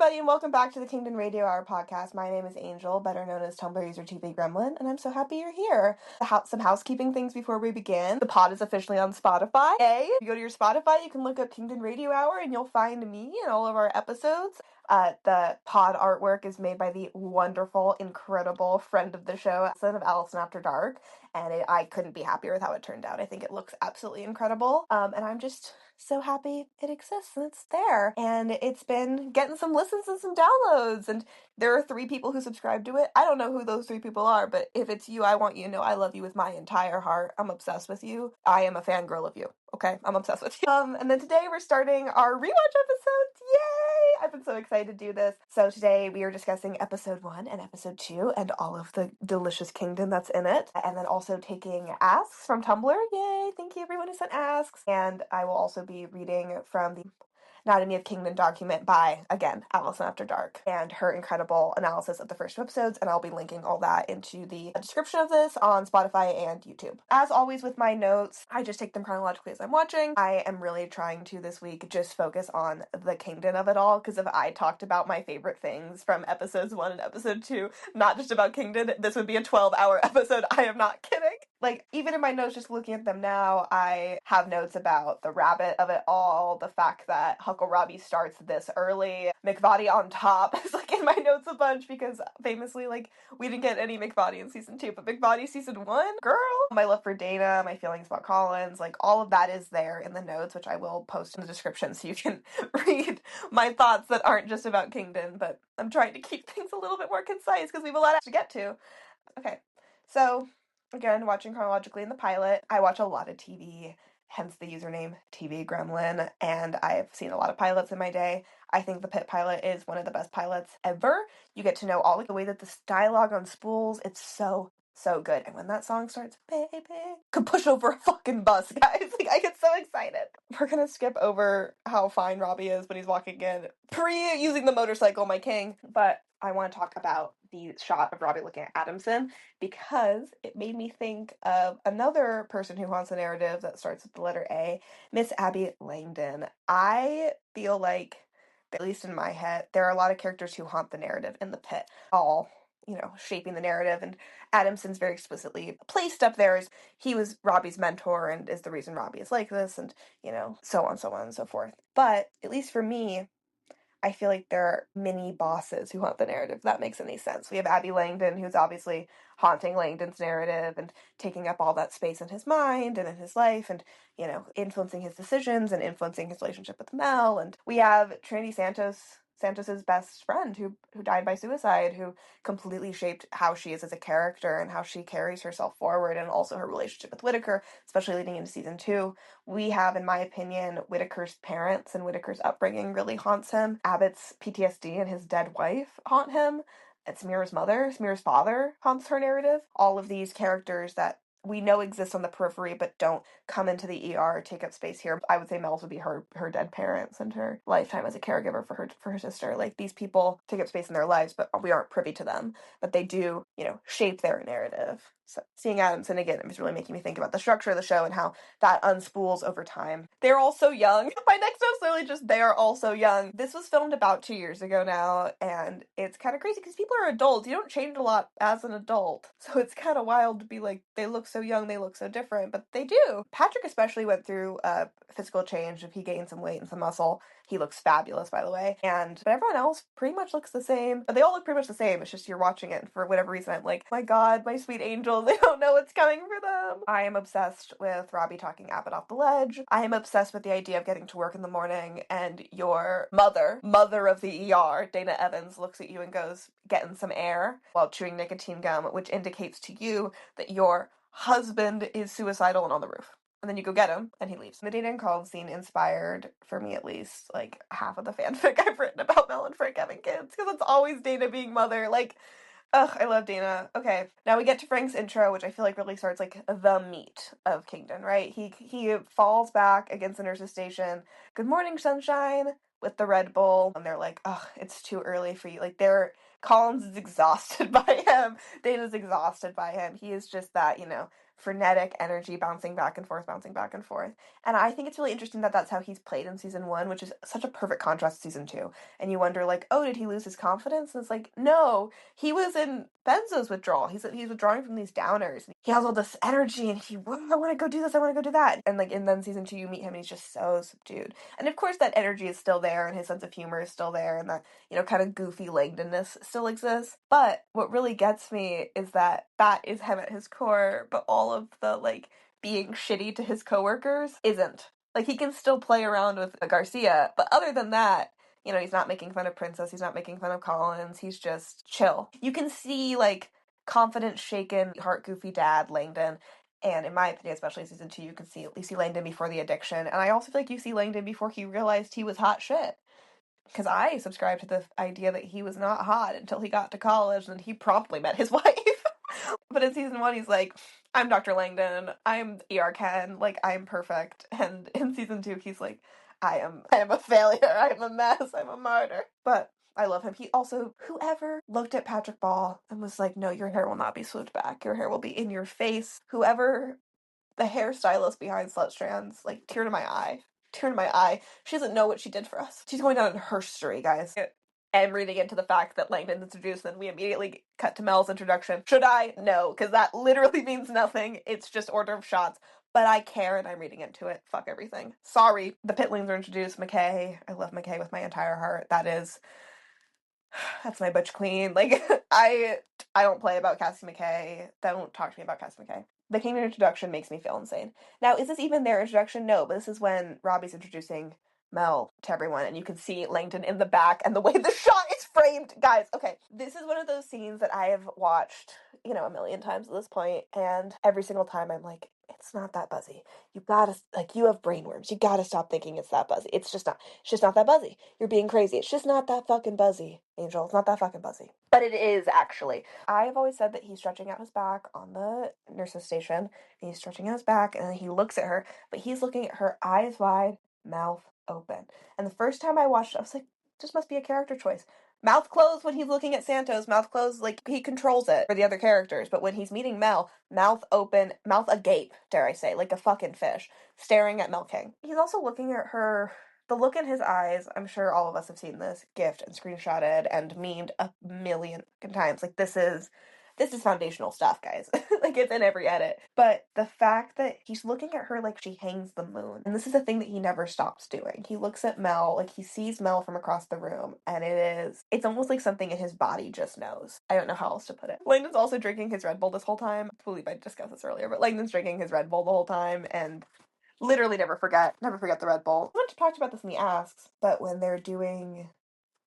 everybody, and welcome back to the Kingdon Radio Hour podcast. My name is Angel, better known as Tumblr user Tvgremlin, and I'm so happy you're here. Some housekeeping things before we begin. The pod is officially on Spotify. If you go to your Spotify, you can look up Kingdon Radio Hour, and you'll find me and all of our episodes. The pod artwork is made by the wonderful, incredible friend of the show, son of Allison After Dark, and I couldn't be happier with how it turned out. I think it looks absolutely incredible, and I'm just so happy it exists and it's there, and it's been getting some listens and some downloads, and there are 3 people who subscribe to it. I don't know who those 3 people are, but if it's you, I want you to know I love you with my entire heart. I'm obsessed with you. I am a fangirl of you. Okay, I'm obsessed with you. And then today we're starting our rewatch episodes. Yay! I've been so excited to do this. So today we are discussing episode 1 and episode 2 and all of the delicious Kingdon that's in it. And then also taking asks from Tumblr. Yay! Thank you everyone who sent asks. And I will also be reading from the Anatomy of Kingdon document by, again, Allison After Dark, and her incredible analysis of the first 2 episodes, and I'll be linking all that into the description of this on Spotify and YouTube. As always with my notes, I just take them chronologically as I'm watching. I am really trying to this week just focus on the Kingdon of it all, because if I talked about my favorite things from episodes 1 and episode 2, not just about Kingdon, this would be a 12-hour episode. I am not kidding. Like, even in my notes, just looking at them now, I have notes about the rabbit of it all, the fact that Huckle Robbie starts this early, McVody on top is, like, in my notes a bunch, because famously, like, we didn't get any McVody in season 2, but McVody season 1, girl! My love for Dana, my feelings about Collins, like, all of that is there in the notes, which I will post in the description so you can read my thoughts that aren't just about Kingdon, but I'm trying to keep things a little bit more concise, because we have a lot to get to. Okay, so again, watching chronologically in the pilot. I watch a lot of TV, hence the username Tvgremlin, and I've seen a lot of pilots in my day. I think the Pit pilot is one of the best pilots ever. You get to know all the way that this dialogue on spools, it's so good. And when that song starts, baby, could push over a fucking bus, guys. Like, I get so excited. We're gonna skip over how fine Robbie is when he's walking in, using the motorcycle, my king. But I want to talk about the shot of Robbie looking at Adamson, because it made me think of another person who haunts the narrative that starts with the letter A, Miss Abby Langdon. I feel like, at least in my head, there are a lot of characters who haunt the narrative in the Pit, all, shaping the narrative, and Adamson's very explicitly placed up there as he was Robbie's mentor and is the reason Robbie is like this, and, so on and so forth. But, at least for me, I feel like there are mini bosses who haunt the narrative, if that makes any sense. We have Abby Langdon, who's obviously haunting Langdon's narrative and taking up all that space in his mind and in his life and, influencing his decisions and influencing his relationship with Mel. And we have Trinity Santos's best friend who died by suicide, who completely shaped how she is as a character and how she carries herself forward, and also her relationship with Whittaker, especially leading into season 2. We have, in my opinion, Whittaker's parents and Whittaker's upbringing really haunts him. Abbott's PTSD and his dead wife haunt him. And Samira's father haunts her narrative. All of these characters that we know exist on the periphery but don't come into the ER or take up space here. I would say Mel's would be her dead parents and her lifetime as a caregiver for her sister. Like, these people take up space in their lives, but we aren't privy to them. But they do, shape their narrative. So seeing Adamson again, it was really making me think about the structure of the show and how that unspools over time. They're all so young. My next note's literally just, they are all so young. This was filmed about 2 years ago now, and it's kind of crazy because people are adults. You don't change a lot as an adult. So it's kind of wild to be like, they look so young, they look so different, but they do. Patrick especially went through a physical change. If he gained some weight and some muscle, he looks fabulous, by the way. But everyone else pretty much looks the same. They all look pretty much the same. It's just you're watching it, and for whatever reason, I'm like, my God, my sweet angels, they don't know what's coming for them. I am obsessed with Robbie talking Abbott off the ledge. I am obsessed with the idea of getting to work in the morning and your mother of the ER, Dana Evans, looks at you and goes, getting some air while chewing nicotine gum, which indicates to you that your husband is suicidal and on the roof. And then you go get him, and he leaves. The Dana and Collins scene inspired, for me at least, like, half of the fanfic I've written about Mel and Frank having kids, because it's always Dana being mother. Like, ugh, I love Dana. Okay, now we get to Frank's intro, which I feel like really starts, like, the meat of Kingdon, right? He falls back against the nurse's station. Good morning, sunshine, with the Red Bull. And they're like, ugh, it's too early for you. Like, Collins is exhausted by him. Dana's exhausted by him. He is just that, frenetic energy bouncing back and forth, bouncing back and forth. And I think it's really interesting that that's how he's played in season 1, which is such a perfect contrast to season 2. And you wonder, like, oh, did he lose his confidence? And it's like, no, he was in Benzo's withdrawal. He's withdrawing from these downers. He has all this energy and I want to go do this, I want to go do that. And like, and then season 2, you meet him and he's just so subdued. And of course that energy is still there and his sense of humor is still there and that, kind of goofy Langdonness still exists. But what really gets me is that is him at his core, but all of the, like, being shitty to his coworkers isn't. Like, he can still play around with Garcia, but other than that, he's not making fun of Princess, he's not making fun of Collins, he's just chill. You can see, like, confidence shaken, heart goofy dad Langdon, and in my opinion, especially in season 2, you see Langdon before the addiction, and I also feel like you see Langdon before he realized he was hot shit. Because I subscribed to the idea that he was not hot until he got to college, and he promptly met his wife. But in season 1, he's like, I'm Dr. Langdon, I'm ER Ken, like, I'm perfect. And in season 2, he's like, I am a failure, I am a mess, I'm a martyr. But I love him. He also, whoever looked at Patrick Ball and was like, no, your hair will not be swooped back, your hair will be in your face. Whoever the hairstylist behind Slut Strands, like, tear to my eye. Tear to my eye. She doesn't know what she did for us. She's going down in her history, guys. And reading into the fact that Langdon's introduced, then we immediately cut to Mel's introduction. Should I? No, because that literally means nothing. It's just order of shots. But I care and I'm reading into it. Fuck everything. Sorry. The Pitlings are introduced. McKay. I love McKay with my entire heart. That's my butch queen. Like, I don't play about Cassie McKay. Don't talk to me about Cassie McKay. The Kingdon introduction makes me feel insane. Now, is this even their introduction? No, but this is when Robbie's introducing Mel to everyone, and you can see Langdon in the back, and the way the shot is framed. Guys, okay, this is one of those scenes that I have watched, a million times at this point, and every single time I'm like, it's not that buzzy. You gotta, like, you have brainworms. You gotta stop thinking it's that buzzy. It's just not that buzzy. You're being crazy. It's just not that fucking buzzy, Angel. It's not that fucking buzzy. But it is, actually. I've always said that he's stretching out his back on the nurse's station, and he's stretching out his back, and then he looks at her, but he's looking at her eyes wide, mouth open. And the first time I watched it, I was like, this must be a character choice. Mouth closed when he's looking at Santos, mouth closed, like, he controls it for the other characters. But when he's meeting Mel, mouth open, mouth agape, dare I say, like a fucking fish, staring at Mel King. He's also looking at her. The look in his eyes, I'm sure all of us have seen this, gift and screenshotted and memed a million times. Like, this is foundational stuff, guys. Like, it's in every edit. But the fact that he's looking at her like she hangs the moon, and this is a thing that he never stops doing. He looks at Mel, like, he sees Mel from across the room, and it's almost like something in his body just knows. I don't know how else to put it. Langdon's also drinking his Red Bull this whole time. I believe I discussed this earlier, but Langdon's drinking his Red Bull the whole time, and literally never forget the Red Bull. I talked about this in the asks, but when they're doing,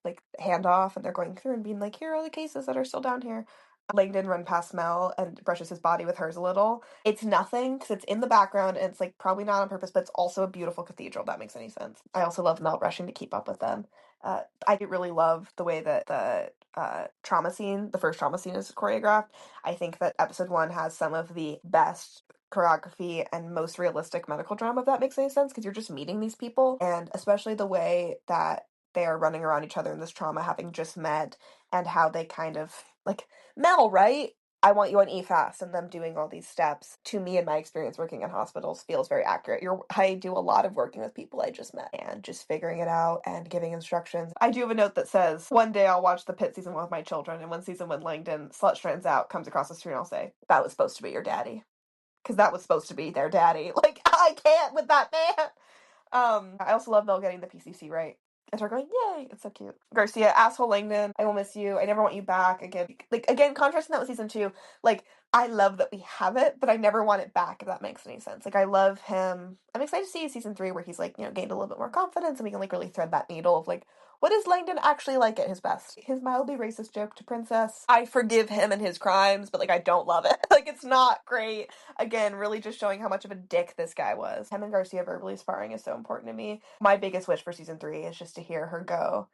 like, handoff and they're going through and being like, here are all the cases that are still down here, Langdon run past Mel and brushes his body with hers a little. It's nothing because it's in the background and it's, like, probably not on purpose, but it's also a beautiful cathedral, if that makes any sense. I also love Mel rushing to keep up with them. I really love the way that the first trauma scene is choreographed. I think that episode 1 has some of the best choreography and most realistic medical drama, if that makes any sense, because you're just meeting these people, and especially the way that they are running around each other in this trauma, having just met, and how they kind of, like, Mel, right? I want you on EFAS, and them doing all these steps, to me, in my experience working in hospitals, feels very accurate. I do a lot of working with people I just met, and just figuring it out and giving instructions. I do have a note that says, one day I'll watch the Pit season 1 with my children, and when season 1 Langdon slut strands out, comes across the street, and I'll say, that was supposed to be your daddy. Because that was supposed to be their daddy. Like, I can't with that man! I also love Mel getting the PCC right. And her going, yay! It's so cute. Garcia, asshole Langdon, I will miss you. I never want you back. Again, contrasting that with season 2, like, I love that we have it, but I never want it back, if that makes any sense. Like, I love him. I'm excited to see season 3 where he's, like, gained a little bit more confidence and we can, like, really thread that needle of, like, what is Langdon actually like at his best? His mildly racist joke to Princess, I forgive him and his crimes, but, like, I don't love it. Like, it's not great. Again, really just showing how much of a dick this guy was. Him and Garcia verbally sparring is so important to me. My biggest wish for season 3 is just to hear her go,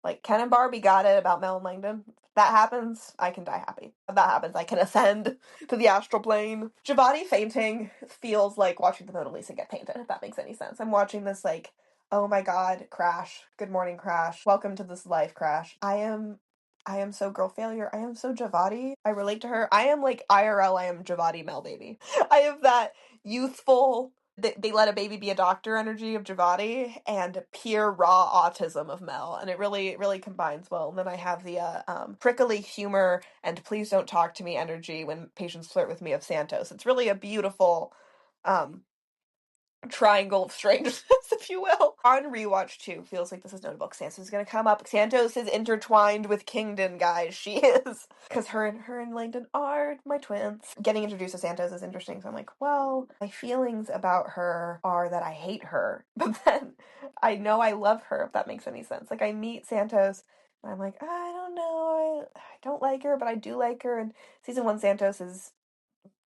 like, Ken and Barbie got it about Mel and Langdon. If that happens, I can die happy. If that happens, I can ascend to the astral plane. Giovanni fainting feels like watching the Mona Lisa get painted, if that makes any sense. I'm watching this, like, oh my god, Crash. Good morning, Crash. Welcome to this life, Crash. I am I am so girl failure. I am so Javati. I relate to her. I am like IRL, I am Javati Mel baby. I have that youthful, they let a baby be a doctor energy of Javati and pure raw autism of Mel. And it really, really combines well. And then I have the prickly humor and please don't talk to me energy when patients flirt with me of Santos. It's really a beautiful um triangle of strangeness, if you will. On rewatch too, feels like this is notable. Santos is gonna come up. Santos is intertwined with Kingdon, guys. She is. Because her and Langdon are my twins. Getting introduced to Santos is interesting, so I'm like, well, my feelings about her are that I hate her. But then I know I love her, if that makes any sense. Like I meet Santos and I'm like, I don't know, I don't like her, but I do like her. And season 1 Santos is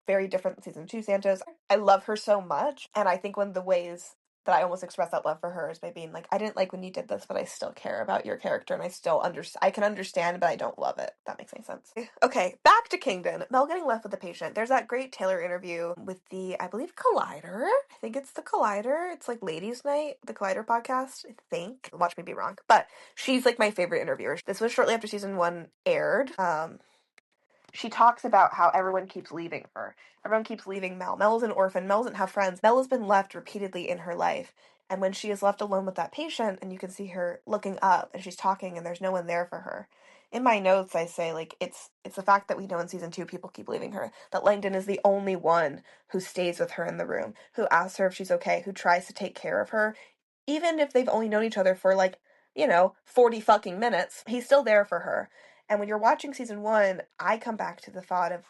very different than season 2 Santos. I love her so much, and I think one of the ways that I almost express that love for her is by being like, I didn't like when you did this, but I still care about your character, and I can understand, but I don't love it. If that makes any sense. Okay, back to Kingdon. Mel getting left with the patient. There's that great Taylor interview with the, I believe, Collider. I think it's the Collider. It's like Ladies Night, the Collider podcast, I think. Watch me be wrong. But she's like my favorite interviewer. This was shortly after season 1 aired. She talks about how everyone keeps leaving her. Everyone keeps leaving Mel. Mel is an orphan. Mel doesn't have friends. Mel has been left repeatedly in her life. And when she is left alone with that patient, and you can see her looking up, and she's talking, and there's no one there for her. In my notes, I say, like, it's the fact that we know in season 2 people keep leaving her. That Langdon is the only one who stays with her in the room, who asks her if she's okay, who tries to take care of her. Even if they've only known each other for, like, 40 fucking minutes, he's still there for her. And when you're watching season 1, I come back to the thought of,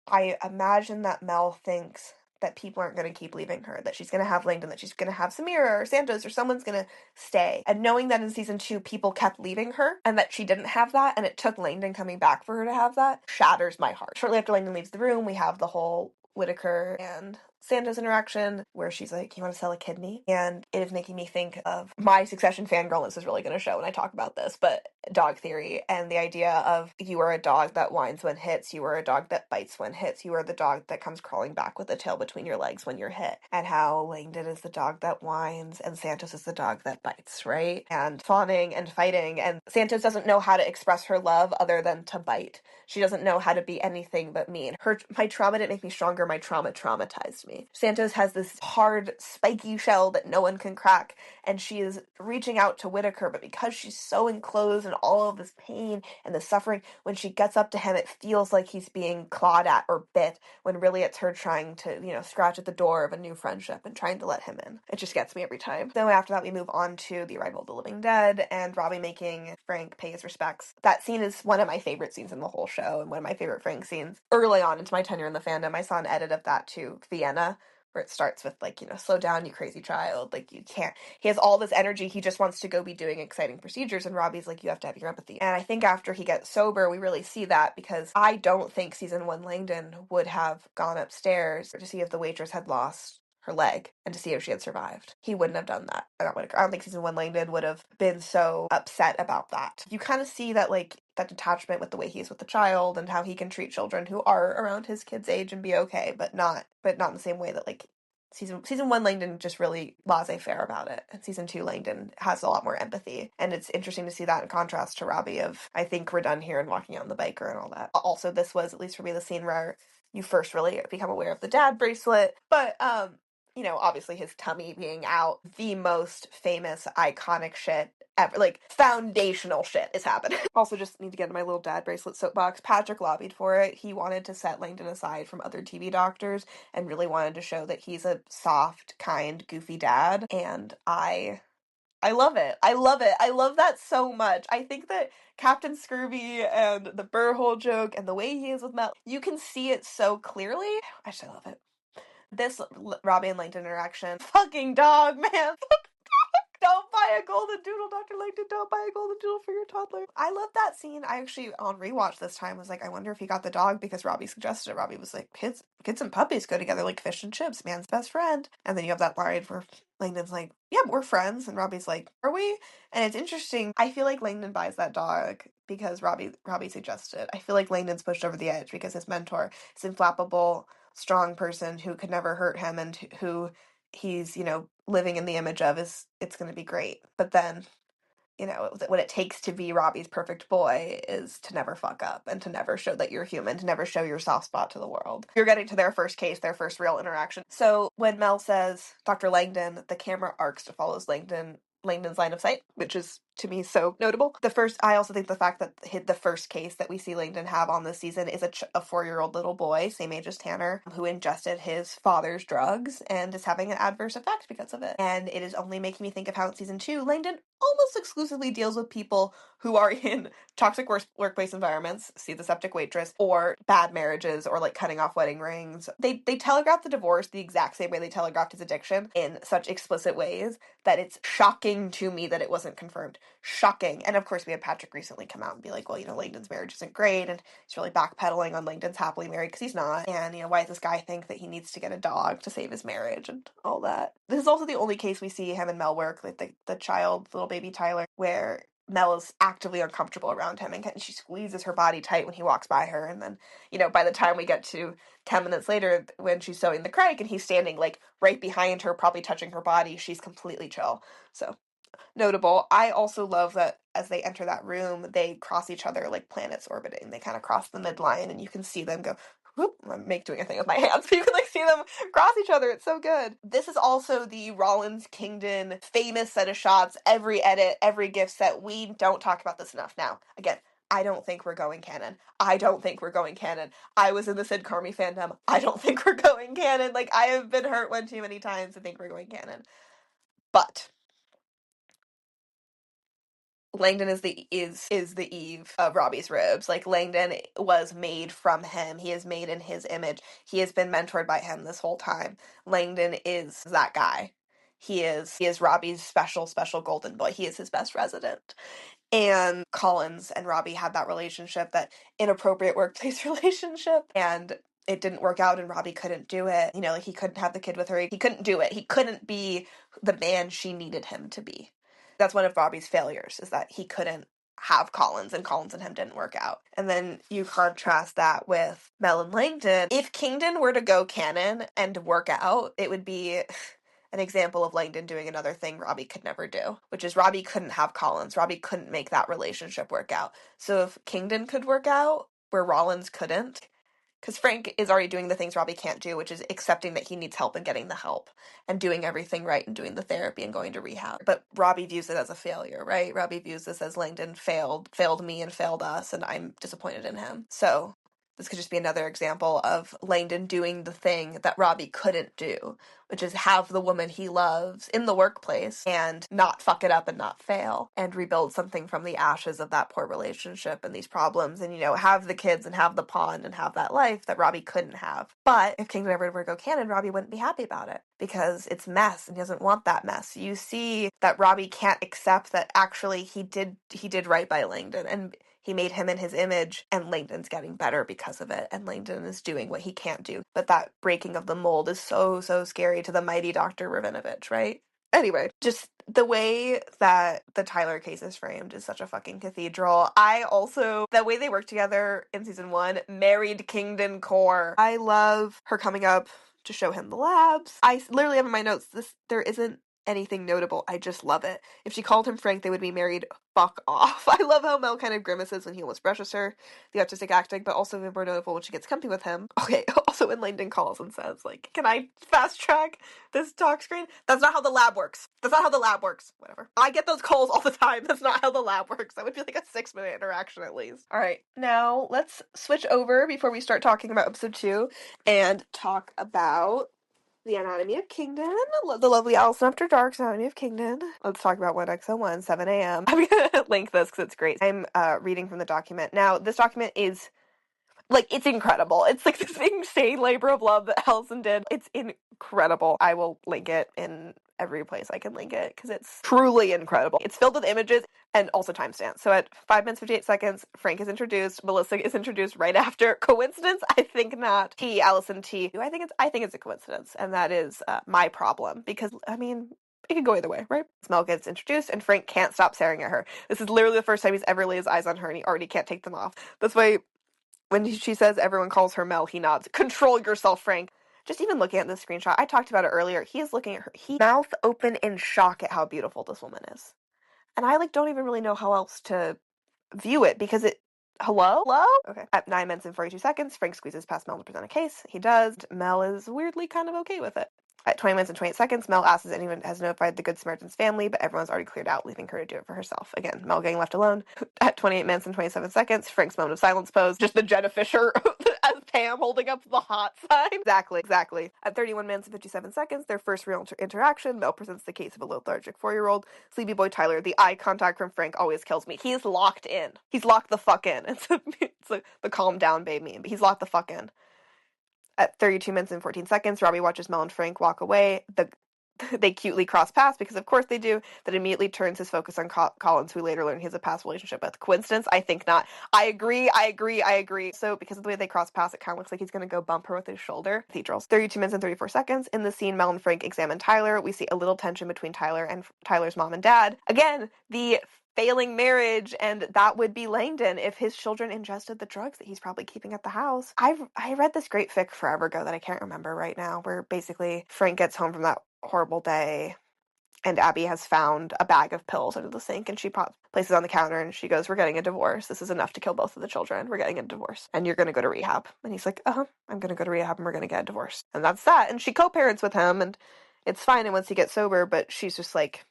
I imagine that Mel thinks that people aren't going to keep leaving her, that she's going to have Langdon, that she's going to have Samira or Santos or someone's going to stay. And knowing that in season 2 people kept leaving her and that she didn't have that and it took Langdon coming back for her to have that shatters my heart. Shortly after Langdon leaves the room, we have the whole Whitaker and Santos interaction where she's like, you want to sell a kidney? And it is making me think of my Succession fangirlness is really going to show when I talk about this, but dog theory and the idea of you are a dog that whines when hits, you are a dog that bites when hits, you are the dog that comes crawling back with the tail between your legs when you're hit, and how Langdon is the dog that whines and Santos is the dog that bites, right? And fawning and fighting, and Santos doesn't know how to express her love other than to bite. She doesn't know how to be anything but mean. My trauma didn't make me stronger, my trauma traumatized me. Santos has this hard, spiky shell that no one can crack, and she is reaching out to Whitaker, but because she's so enclosed in all of this pain and the suffering, when she gets up to him, it feels like he's being clawed at or bit, when really it's her trying to, scratch at the door of a new friendship and trying to let him in. It just gets me every time. Then after that, we move on to the arrival of the living dead and Robbie making Frank pay his respects. That scene is one of my favorite scenes in the whole show and one of my favorite Frank scenes. Early on into my tenure in the fandom, I saw an edit of that to Vienna, where it starts with, like, slow down, you crazy child. Like, you can't. He has all this energy. He just wants to go be doing exciting procedures. And Robbie's like, you have to have your empathy. And I think after he gets sober, we really see that, because I don't think season 1 Langdon would have gone upstairs to see if the waitress had lost her leg and to see if she had survived. He wouldn't have done that. I don't think season 1 Langdon would have been so upset about that. You kind of see that, like, that detachment with the way he is with the child and how he can treat children who are around his kid's age and be okay, but not in the same way that, like, season 1 Langdon just really laissez-faire about it, and season 2 Langdon has a lot more empathy, and it's interesting to see that in contrast to Robbie of, I think we're done here and walking out on the biker and all that. Also, this was, at least for me, the scene where you first really become aware of the dad bracelet, but obviously his tummy being out, the most famous, iconic shit ever, like, foundational shit is happening. Also, just need to get in my little dad bracelet soapbox. Patrick lobbied for it. He wanted to set Langdon aside from other TV doctors and really wanted to show that he's a soft, kind, goofy dad, and I love it. I love it. I love that so much. I think that Captain Scurvy and the burr joke and the way he is with Mel, you can see it so clearly. I just love it. This Robbie and Langdon interaction, fucking dog, man. Don't buy a golden doodle, Dr. Langdon. Don't buy a golden doodle for your toddler. I love that scene. I actually, on rewatch this time, was like, I wonder if he got the dog because Robbie suggested it. Robbie was like, kids and puppies go together like fish and chips, man's best friend. And then you have that line where Langdon's like, yeah, we're friends. And Robbie's like, are we? And it's interesting. I feel like Langdon buys that dog because Robbie suggested it. I feel like Langdon's pushed over the edge because his mentor is inflappable, strong person who could never hurt him and who he's living in the image of it's going to be great. But then you know, what it takes to be Robbie's perfect boy is to never fuck up and to never show that you're human, to never show your soft spot to the world. You're getting to their first case, their first real interaction. So when Mel says, Dr. Langdon, the camera arcs to follows Langdon's line of sight, which is to me so notable. I also think the fact that the first case that we see Langdon have on this season is a 4-year-old little boy, same age as Tanner, who ingested his father's drugs and is having an adverse effect because of it. And it is only making me think of how in season 2, Langdon almost exclusively deals with people who are in toxic workplace environments, see the septic waitress, or bad marriages, or like cutting off wedding rings. They telegraph the divorce the exact same way they telegraphed his addiction in such explicit ways that it's shocking to me that it wasn't confirmed. Shocking. And of course we had Patrick recently come out and be like, well, you know, Langdon's marriage isn't great, and he's really backpedaling on Langdon's happily married because he's not. And, you know, why does this guy think that he needs to get a dog to save his marriage and all that? This is also the only case we see him and Mel work, like the child, little baby Tyler, where Mel is actively uncomfortable around him and she squeezes her body tight when he walks by her. And then, you know, by the time we get to 10 minutes later when she's sewing the Craig and he's standing like right behind her, probably touching her body, she's completely chill. So notable. I also love that as they enter that room, they cross each other like planets orbiting. They kind of cross the midline and you can see them go, whoop, I'm doing a thing with my hands, but you can like see them cross each other. It's so good. This is also the Rollins Kingdon famous set of shots, every edit, every gift set. We don't talk about this enough. Now, again, I don't think we're going canon. I don't think we're going canon. I was in the Sid Carmi fandom. I don't think we're going canon. Like, I have been hurt one too many times to think we're going canon. But Langdon is the Eve of Robbie's ribs. Like, Langdon was made from him. He is made in his image. He has been mentored by him this whole time. Langdon is that guy. He is Robbie's special golden boy. He is his best resident. And Collins and Robbie had that relationship, that inappropriate workplace relationship, and it didn't work out and Robbie couldn't do it. You know, like, he couldn't have the kid with her. He couldn't do it. He couldn't be the man she needed him to be. That's one of Robbie's failures, is that he couldn't have Collins, and Collins and him didn't work out. And then you contrast that with Mel and Langdon. If Kingdon were to go canon and work out, it would be an example of Langdon doing another thing Robbie could never do, which is Robbie couldn't have Collins. Robbie couldn't make that relationship work out. So if Kingdon could work out where Rollins couldn't, because Frank is already doing the things Robbie can't do, which is accepting that he needs help and getting the help and doing everything right and doing the therapy and going to rehab. But Robbie views it as a failure, right? Robbie views this as Langdon failed me and failed us, and I'm disappointed in him. So this could just be another example of Langdon doing the thing that Robbie couldn't do, which is have the woman he loves in the workplace and not fuck it up and not fail and rebuild something from the ashes of that poor relationship and these problems, and, you know, have the kids and have the pond and have that life that Robbie couldn't have. But if Kingdon ever were to go canon, Robbie wouldn't be happy about it because it's mess and he doesn't want that mess. You see that Robbie can't accept that actually he did right by Langdon, and he made him in his image, and Langdon's getting better because of it, and Langdon is doing what he can't do. But that breaking of the mold is so, so scary to the mighty Dr. Ravinovich, right? Anyway, just the way that the Tyler case is framed is such a fucking cathedral. The way they work together in season 1, married Kingdon core. I love her coming up to show him the labs. I literally have in my notes, there isn't anything notable. I just love it. If she called him Frank, they would be married. Fuck off. I love how Mel kind of grimaces when he almost brushes her, the autistic acting, but also even more notable when she gets comfy with him. Okay, also when Langdon calls and says, like, can I fast track this talk screen? That's not how the lab works. Whatever. I get those calls all the time. That's not how the lab works. That would be like a 6-minute interaction at least. Alright, now let's switch over before we start talking about episode 2 and talk about the Anatomy of Kingdon, the lovely Allison After Dark's Anatomy of Kingdon. Let's talk about 1X01, 7 a.m. I'm gonna link this because it's great. I'm reading from the document. Now, this document is, like, it's incredible. It's like this insane labor of love that Allison did. It's incredible. I will link it in every place I can link it because it's truly incredible. It's filled with images and also timestamps. So at 5 minutes 58 seconds, Frank is introduced. Melissa is introduced right after. Coincidence? I think not. Allison T. I think it's a coincidence, and that is my problem because, I mean, it could go either way, right? Mel gets introduced, and Frank can't stop staring at her. This is literally the first time he's ever laid his eyes on her, and he already can't take them off. That's why when she says everyone calls her Mel, he nods. Control yourself, Frank. Just even looking at this screenshot, I talked about it earlier. He is looking at her, mouth open in shock at how beautiful this woman is. And I, like, don't even really know how else to view it, because it... Hello? Okay. At 9 minutes and 42 seconds, Frank squeezes past Mel to present a case. He does. Mel is weirdly kind of okay with it. At 20 minutes and 28 seconds, Mel asks if anyone has notified the Good Samaritan's family, but everyone's already cleared out, leaving her to do it for herself. Again, Mel getting left alone. At 28 minutes and 27 seconds, Frank's moment of silence pose. Just the Jenna Fisher as Pam holding up the hot sign. Exactly. At 31 minutes and 57 seconds, their first real interaction, Mel presents the case of a lethargic 4-year-old. Sleepy boy Tyler, the eye contact from Frank always kills me. He's locked in. He's locked the fuck in. It's the calm down babe meme, but he's locked the fuck in. At 32 minutes and 14 seconds, Robbie watches Mel and Frank walk away. They cutely cross paths, because of course they do. That immediately turns his focus on Collins, who we later learn he has a past relationship with. Coincidence? I think not. I agree. So because of the way they cross paths, it kind of looks like he's going to go bump her with his shoulder. Cathedrals. 32 minutes and 34 seconds. In the scene, Mel and Frank examine Tyler. We see a little tension between Tyler and Tyler's mom and dad. Again, the failing marriage, and that would be Langdon if his children ingested the drugs that he's probably keeping at the house. I read this great fic forever ago that I can't remember right now, where basically Frank gets home from that horrible day, and Abby has found a bag of pills under the sink, and she places it on the counter, and she goes, "We're getting a divorce. This is enough to kill both of the children. We're getting a divorce, and you're going to go to rehab." And he's like, I'm going to go to rehab, and we're going to get a divorce. And that's that. And she co-parents with him, and it's fine, and once he gets sober, but she's just like,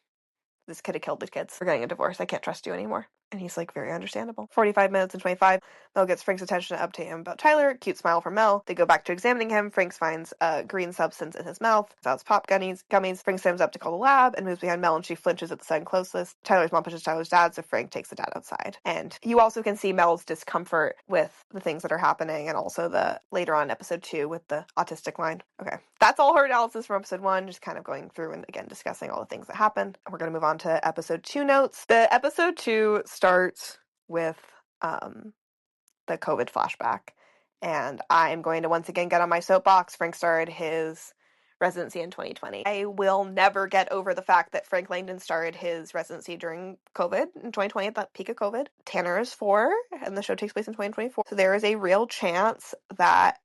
"This could have killed the kids. We're getting a divorce. I can't trust you anymore." And he's like, very understandable. 45 minutes and 25. Mel gets Frank's attention to update him about Tyler. Cute smile from Mel. They go back to examining him. Frank finds a green substance in his mouth. It's pop gummies. Frank stands up to call the lab and moves behind Mel, and she flinches at the sudden closeness. Tyler's mom pushes Tyler's dad, so Frank takes the dad outside. And you also can see Mel's discomfort with the things that are happening, and also the later on episode 2 with the autistic line. Okay. That's all her analysis from episode 1, just kind of going through and again discussing all the things that happened. We're going to move on to episode 2 notes. The episode 2 starts with the COVID flashback, and I'm going to once again get on my soapbox. Frank started his residency in 2020. I will never get over the fact that Frank Langdon started his residency during COVID in 2020, at that peak of COVID. Tanner is 4, and the show takes place in 2024. So there is a real chance that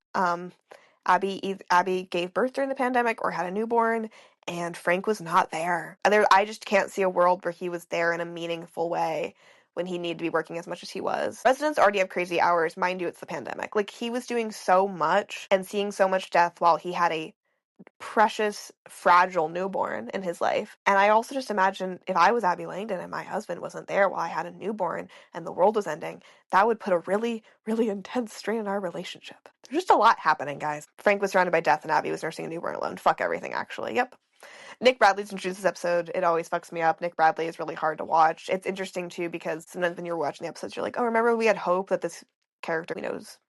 Abby gave birth during the pandemic or had a newborn, and Frank was not there. I just can't see a world where he was there in a meaningful way when he needed to be working as much as he was. Residents already have crazy hours. Mind you, it's the pandemic. Like, he was doing so much and seeing so much death while he had a precious, fragile newborn in his life. And I also just imagine if I was Abby Langdon and my husband wasn't there while I had a newborn and the world was ending, that would put a really, really intense strain on our relationship. There's just a lot happening, guys. Frank was surrounded by death and Abby was nursing a newborn alone. Fuck everything, actually. Yep. Nick Bradley's introduced this episode. It always fucks me up. Nick Bradley is really hard to watch. It's interesting, too, because sometimes when you're watching the episodes, you're like, oh, remember we had hope that this character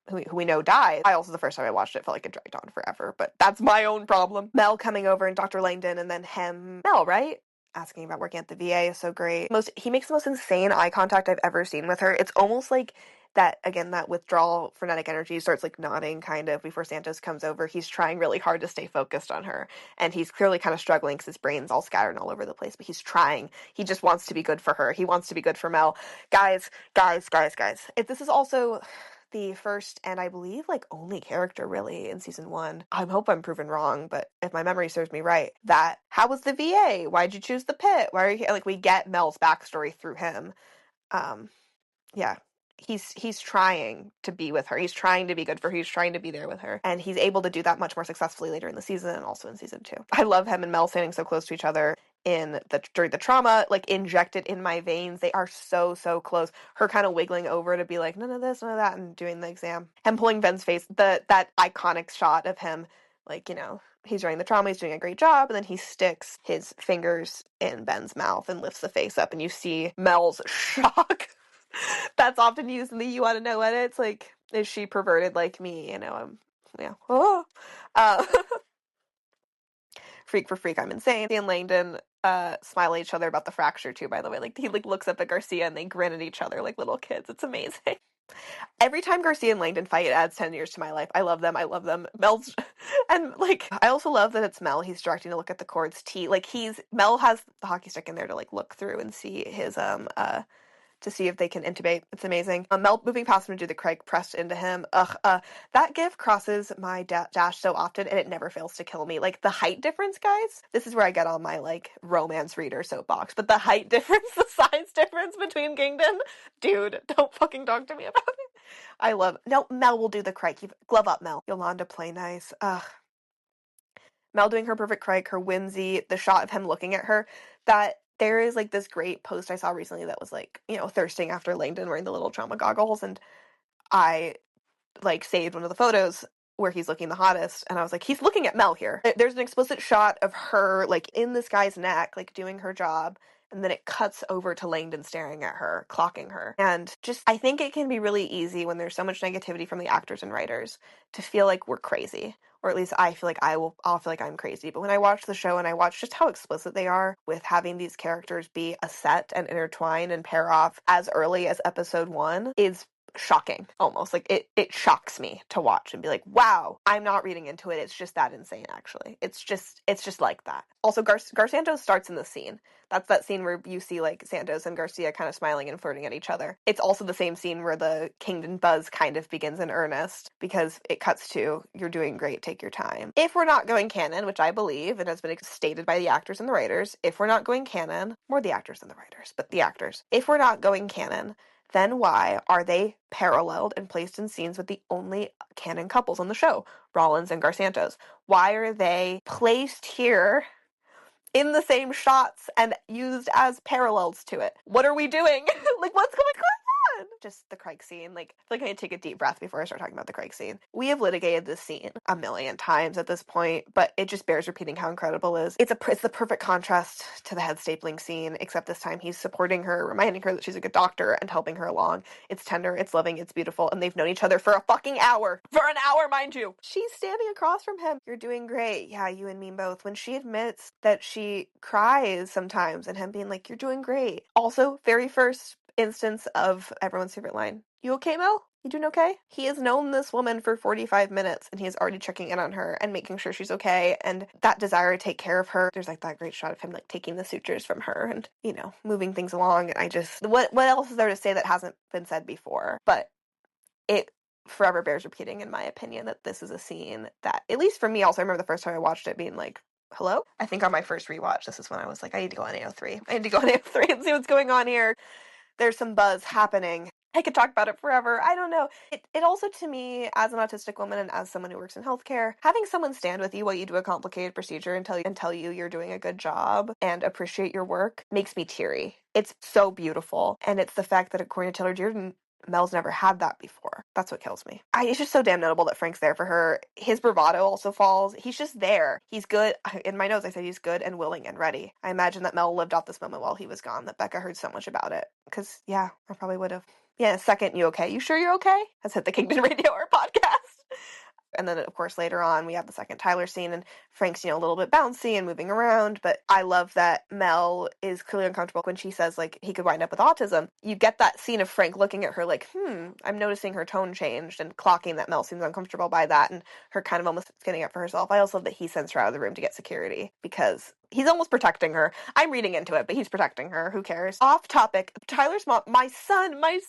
who we know died. I also, the first time I watched it, felt like it dragged on forever, but that's my own problem. Mel coming over and Dr. Langdon, and then Mel, right? Asking about working at the VA is so great. He makes the most insane eye contact I've ever seen with her. It's almost like that withdrawal frenetic energy starts like nodding kind of before Santos comes over. He's trying really hard to stay focused on her, and he's clearly kind of struggling because his brain's all scattered and all over the place, but he's trying. He just wants to be good for her. He wants to be good for Mel. Guys. If this is also the first and I believe like only character really in season 1. I hope I'm proven wrong, but if my memory serves me right, that how was the VA? Why'd you choose the pit? Why are you like, we get Mel's backstory through him. Yeah. He's trying to be with her. He's trying to be good for her. He's trying to be there with her. And he's able to do that much more successfully later in the season and also in season 2. I love him and Mel standing so close to each other during the trauma, like injected in my veins. They are so, so close. Her kind of wiggling over to be like, none of this, none of that, and doing the exam. Him pulling Ben's face, that iconic shot of him, like, he's during the trauma, he's doing a great job, and then he sticks his fingers in Ben's mouth and lifts the face up, and you see Mel's shock. That's often used in the "you want to know" edits. Like, is she perverted like me? Yeah. Oh. Freak for freak, I'm insane. And Langdon smile at each other about the fracture too, by the way. Like, he looks up at Garcia and they grin at each other like little kids. It's amazing. Every time Garcia and Langdon fight, it adds 10 years to my life. I love them. Mel's, and like, I also love that it's Mel. He's directing to look at the chord's T. Like, Mel has the hockey stick in there to like look through and see his to see if they can intubate. It's amazing. Mel moving past him to do the Craig pressed into him. That gif crosses my dash so often, and it never fails to kill me. Like, the height difference, guys. This is where I get on my, like, romance reader soapbox. But the height difference, the size difference between Kingdon, dude, don't fucking talk to me about it. I love it. No, Mel will do the Craig. Glove up, Mel. Yolanda, play nice. Ugh. Mel doing her perfect Craig, her whimsy, the shot of him looking at her, that there is, like, this great post I saw recently that was, like, you know, thirsting after Langdon wearing the little trauma goggles, and I, like, saved one of the photos where he's looking the hottest, and I was like, he's looking at Mel here. There's an explicit shot of her, like, in this guy's neck, like, doing her job, and then it cuts over to Langdon staring at her, clocking her. And just, I think it can be really easy when there's so much negativity from the actors and writers to feel like we're crazy. Or at least I feel like I'll feel like I'm crazy. But when I watch the show and I watch just how explicit they are with having these characters be a set and intertwine and pair off as early as episode 1 is shocking, almost. Like, it shocks me to watch and be like, wow, I'm not reading into it. It's just that insane, actually. It's just like that. Also, Gar Santos starts in the scene. That's that scene where you see, like, Santos and Garcia kind of smiling and flirting at each other. It's also the same scene where the Kingdon buzz kind of begins in earnest, because it cuts to, you're doing great, take your time. If we're not going canon, which I believe, and has been stated by the actors and the writers, if we're not going canon, more the actors than the writers, but the actors, if we're not going canon, then why are they paralleled and placed in scenes with the only canon couples on the show, Rollins and Gar Santos? Why are they placed here in the same shots and used as parallels to it? What are we doing? Like, what's going on? Just the Craig scene. Like, I feel like I need to take a deep breath before I start talking about the Craig scene. We have litigated this scene a million times at this point, but it just bears repeating how incredible it is. It's the perfect contrast to the head stapling scene, except this time he's supporting her, reminding her that she's a good doctor, and helping her along. It's tender, it's loving, it's beautiful, and they've known each other for a fucking hour. For an hour, mind you! She's standing across from him. You're doing great. Yeah, you and me both. When she admits that she cries sometimes, and him being like, you're doing great. Also, very first instance of everyone's favorite line. You okay, Mel? You doing okay? He has known this woman for 45 minutes, and he is already checking in on her and making sure she's okay, and that desire to take care of her. There's, like, that great shot of him, like, taking the sutures from her and, you know, moving things along. And I just, what else is there to say that hasn't been said before? But it forever bears repeating, in my opinion, that this is a scene that, at least for me also, I remember the first time I watched it being like, hello? I think on my first rewatch, this is when I was like, I need to go on AO3. I need to go on AO3 and see what's going on here. There's some buzz happening. I could talk about it forever. I don't know. It also, to me, as an autistic woman and as someone who works in healthcare, having someone stand with you while you do a complicated procedure and tell you you're doing a good job and appreciate your work makes me teary. It's so beautiful. And it's the fact that, according to Taylor Dearden, Mel's never had that before. That's what kills me. It's just so damn notable that Frank's there for her. His bravado also falls. He's just there. He's good. In my notes, I said he's good and willing and ready. I imagine that Mel lived off this moment while he was gone, that Becca heard so much about it. Because, yeah, I probably would have. Yeah, second, you okay? You sure you're okay? Has hit the Kingdon Radio or podcast. And then, of course, later on, we have the second Tyler scene, and Frank's, you know, a little bit bouncy and moving around, but I love that Mel is clearly uncomfortable when she says, like, he could wind up with autism. You get that scene of Frank looking at her like, I'm noticing her tone changed, and clocking that Mel seems uncomfortable by that, and her kind of almost getting up for herself. I also love that he sends her out of the room to get security, because he's almost protecting her. I'm reading into it, but he's protecting her. Who cares? Off topic. Tyler's mom, my son, my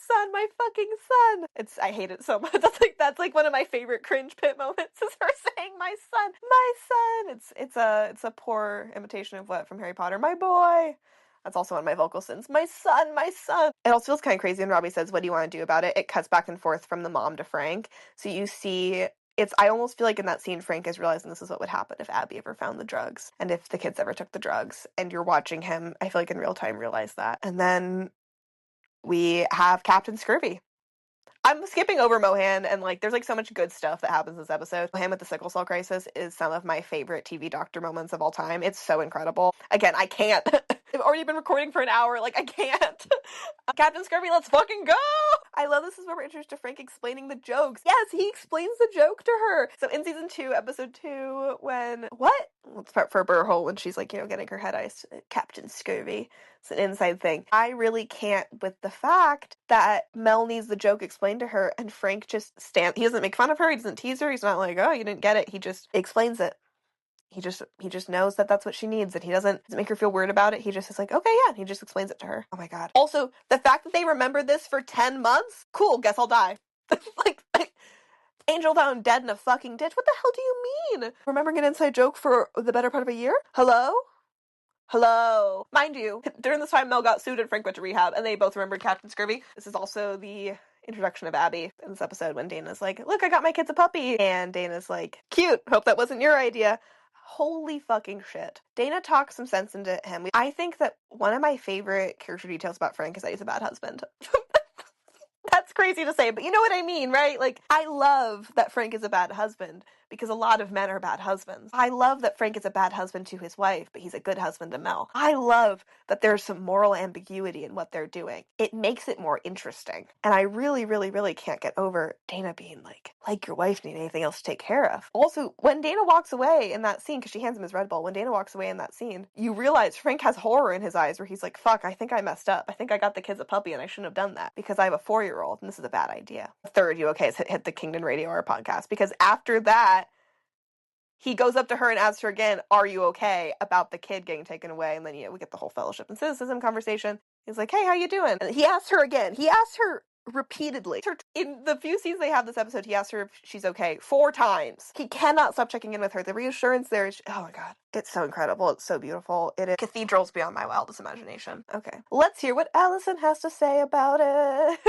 fucking son. I hate it so much. That's like one of my favorite cringe pit moments is her saying my son, my son. It's a poor imitation of what from Harry Potter, my boy. That's also one of my vocal sins. My son, my son. It also feels kind of crazy when Robbie says, what do you want to do about it? It cuts back and forth from the mom to Frank. So you see, I almost feel like in that scene, Frank is realizing this is what would happen if Abby ever found the drugs, and if the kids ever took the drugs, and you're watching him, I feel like in real time, realize that. And then we have Captain Scurvy. I'm skipping over Mohan, and, like, there's, like, so much good stuff that happens this episode. Mohan with the sickle cell crisis is some of my favorite TV doctor moments of all time. It's so incredible. Again, I can't. I've already been recording for an hour. Like, I can't. Captain Scurvy, let's fucking go! I love this is where we're introduced to Frank explaining the jokes. Yes, he explains the joke to her. So in season 2, episode 2, when... What? Let's start for Burhole when she's, like, you know, getting her head iced. Captain Scurvy. It's an inside thing. I really can't with the fact that Mel needs the joke explained to her, and Frank just stands. He doesn't make fun of her. He doesn't tease her. He's not like, oh, you didn't get it. He just explains it. he just knows that that's what she needs, and he doesn't make her feel weird about it. He just is like, okay, yeah, and he just explains it to her. Oh my god. Also, the fact that they remembered this for 10 months, cool, guess I'll die. like Angel found dead in a fucking ditch. What the hell do you mean? Remembering an inside joke for the better part of a year? Hello? Mind you, during this time Mel got sued and Frank went to rehab, and they both remembered Captain Scurvy. This is also the introduction of Abby in this episode when Dana's like, look, I got my kids a puppy. And Dana's like, cute. Hope that wasn't your idea. Holy fucking shit. Dana talks some sense into him. I think that one of my favorite character details about Frank is that he's a bad husband. That's crazy to say, but you know what I mean, right? Like, I love that Frank is a bad husband because a lot of men are bad husbands. I love that Frank is a bad husband to his wife, but he's a good husband to Mel. I love that there's some moral ambiguity in what they're doing. It makes it more interesting. And I really, really, really can't get over Dana being like your wife need anything else to take care of. Also, when Dana walks away in that scene, because she hands him his Red Bull, when Dana walks away in that scene, you realize Frank has horror in his eyes where he's like, fuck, I think I messed up. I think I got the kids a puppy and I shouldn't have done that because I have a 4-year-old and this is a bad idea. Third, you okay, has hit the Kingdon Radio Hour podcast, because after that, he goes up to her and asks her again, are you okay, about the kid getting taken away? And then, we get the whole fellowship and cynicism conversation. He's like, hey, how you doing? And he asks her again. He asks her repeatedly. In the few scenes they have this episode, he asks her if she's okay 4 times. He cannot stop checking in with her. The reassurance there is, oh my god, it's so incredible. It's so beautiful. It is cathedrals beyond my wildest imagination. Okay, let's hear what Allison has to say about it.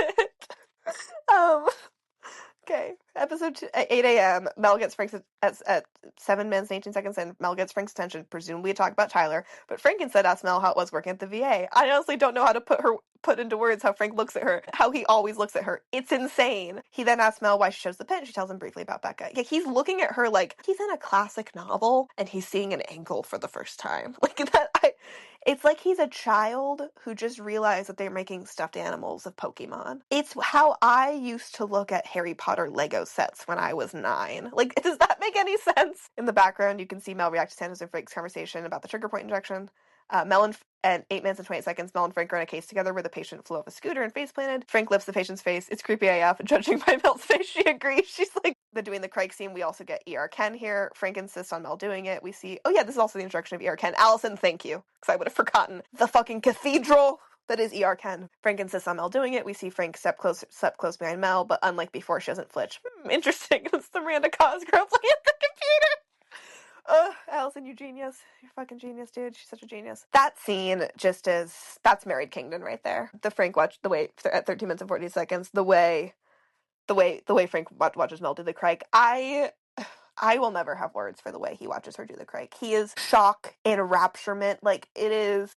Okay, episode 8 a.m. Mel gets Frank's at 7 minutes and 18 seconds in. Mel gets Frank's attention, presumably to talk about Tyler, but Frank instead asks Mel how it was working at the VA. I honestly don't know how to put into words how Frank looks at her, how he always looks at her. It's insane. He then asks Mel why she chose the pin. She tells him briefly about Becca. Yeah, he's looking at her like he's in a classic novel and he's seeing an angle for the first time. It's like he's a child who just realized that they're making stuffed animals of Pokemon. It's how I used to look at Harry Potter Lego sets when I was 9. Like, does that make any sense? In the background, you can see Mel react to Santos and Frank's conversation about the trigger point injection. Mel and 8 minutes and 28 seconds, Mel and Frank are in a case together where the patient flew off a scooter and face planted. Frank lifts the patient's face. It's creepy AF. Judging by Mel's face, she agrees. She's like, the doing the Craig scene, we also get ER Ken here. Frank insists on Mel doing it. We see, oh yeah, this is also the introduction of ER Ken. Allison, thank you, because I would have forgotten. The fucking cathedral that is ER Ken. Frank insists on Mel doing it. We see Frank step close behind Mel, but unlike before, she doesn't flinch. Interesting. It's the Miranda Cosgrove looking at the computer. Allison, you genius. You're fucking genius, dude. She's such a genius. That scene that's married Kingdon right there. The Frank watch, the way, at 13 minutes and 40 seconds, the way Frank watches Mel do the Craig, I will never have words for the way he watches her do the Craig. He is shock and enrapturement.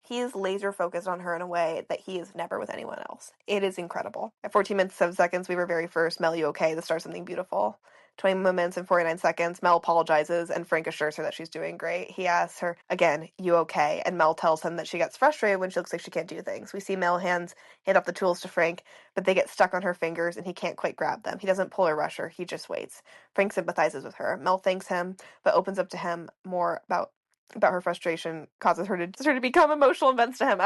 He is laser focused on her in a way that he is never with anyone else. It is incredible. At 14 minutes, 7 seconds, we were very first. Mel, you okay? The start something beautiful. 20 minutes and 49 seconds, Mel apologizes, and Frank assures her that she's doing great. He asks her, again, you okay? And Mel tells him that she gets frustrated when she looks like she can't do things. We see Mel hand up the tools to Frank, but they get stuck on her fingers, and he can't quite grab them. He doesn't pull or rush her. He just waits. Frank sympathizes with her. Mel thanks him, but opens up to him more about her frustration, causes her to become emotional and vents to him.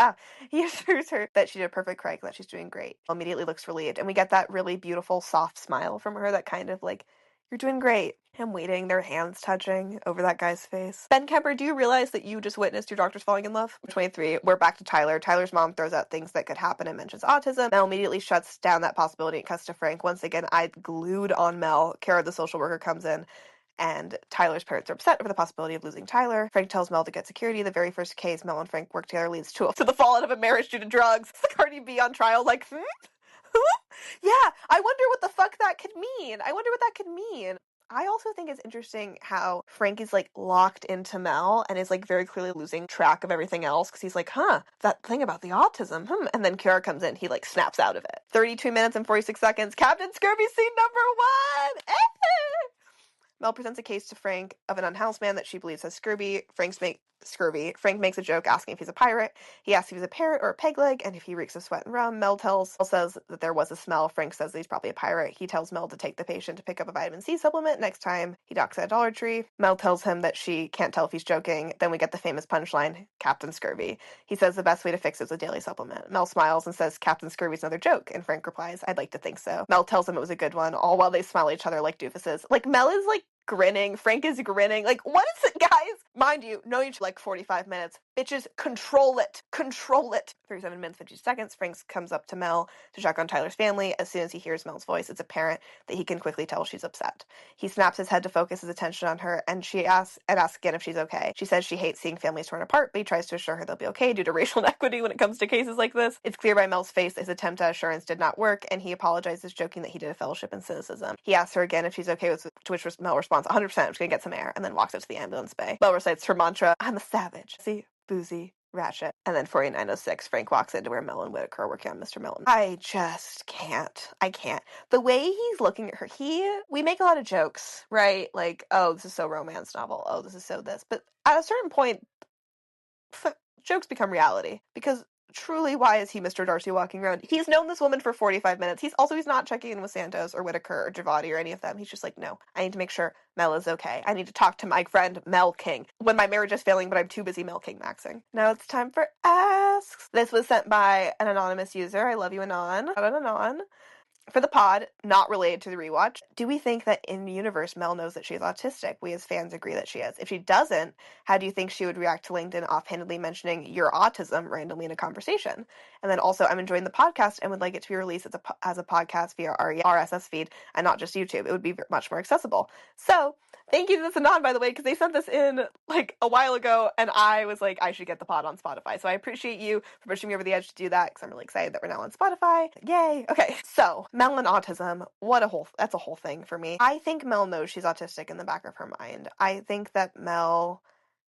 He assures her that she did a perfect Craig, that she's doing great. Immediately looks relieved, and we get that really beautiful, soft smile from her that kind of like, you're doing great. I'm waiting, their hands touching over that guy's face. Ben Kemper, do you realize that you just witnessed your doctors falling in love? 23, we're back to Tyler. Tyler's mom throws out things that could happen and mentions autism. Mel immediately shuts down that possibility and cuts to Frank. Once again, I glued on Mel. Kara, the social worker, comes in, and Tyler's parents are upset over the possibility of losing Tyler. Frank tells Mel to get security. The very first case Mel and Frank work together leads to the fallout of a marriage due to drugs. Cardi B on trial, like, Yeah, I wonder what the fuck that could mean. I also think it's interesting how Frank is, like, locked into Mel and is, like, very clearly losing track of everything else because he's like, that thing about the autism, And then Kara comes in, he, like, snaps out of it. 32 minutes and 46 seconds, Captain Scurvy scene number 1! Mel presents a case to Frank of an unhoused man that she believes has scurvy. Frank makes a joke asking if he's a pirate. He asks if he's a parrot or a peg leg, and if he reeks of sweat and rum. Mel says that there was a smell. Frank says that he's probably a pirate. He tells Mel to take the patient to pick up a vitamin C supplement next time he docks at a Dollar Tree. Mel tells him that she can't tell if he's joking. Then we get the famous punchline, Captain Scurvy. He says the best way to fix it is a daily supplement. Mel smiles and says Captain Scurvy's another joke, and Frank replies, I'd like to think so. Mel tells him it was a good one, all while they smile at each other like doofuses. Like, Mel is, like, grinning. Frank is grinning. Like, what is it, guys? Mind you, no need to like 45 minutes. Bitches, control it. Control it. 37 minutes, 50 seconds. Frank comes up to Mel to check on Tyler's family. As soon as he hears Mel's voice, it's apparent that he can quickly tell she's upset. He snaps his head to focus his attention on her, and she asks again if she's okay. She says she hates seeing families torn apart, but he tries to assure her they'll be okay due to racial inequity when it comes to cases like this. It's clear by Mel's face that his attempt at assurance did not work, and he apologizes, joking that he did a fellowship in cynicism. He asks her again if she's okay, to which Mel responds, 100%, I'm just gonna get some air, and then walks up to the ambulance bay. Mel recites her mantra, I'm a savage. See? Boozy. Ratchet. And then 4906, Frank walks into where Mel and Whitaker are working on Mr. Milton. I just can't. I can't. The way he's looking at her, we make a lot of jokes, right? Like, oh, this is so romance novel. Oh, this is so this. But at a certain point, jokes become reality. Because truly, why is he Mr. Darcy walking around? He's known this woman for 45 minutes. He's not checking in with Santos or Whitaker or Javati or any of them. He's just like, no, I need to make sure Mel is okay. I need to talk to my friend Mel King when my marriage is failing, but I'm too busy Mel King maxing. Now it's time for asks. This was sent by an anonymous user. I love you, Anon. Anon. For the pod, not related to the rewatch, do we think that in universe Mel knows that she is autistic? We as fans agree that she is. If she doesn't, how do you think she would react to Langdon offhandedly mentioning your autism randomly in a conversation? And then also, I'm enjoying the podcast and would like it to be released as a podcast via our RSS feed and not just YouTube. It would be much more accessible. So, thank you to this Anon, by the way, because they sent this in like a while ago, and I was like, I should get the pod on Spotify. So I appreciate you for pushing me over the edge to do that, because I'm really excited that we're now on Spotify. Yay! Okay, so Mel and autism, that's a whole thing for me. I think Mel knows she's autistic in the back of her mind. I think that Mel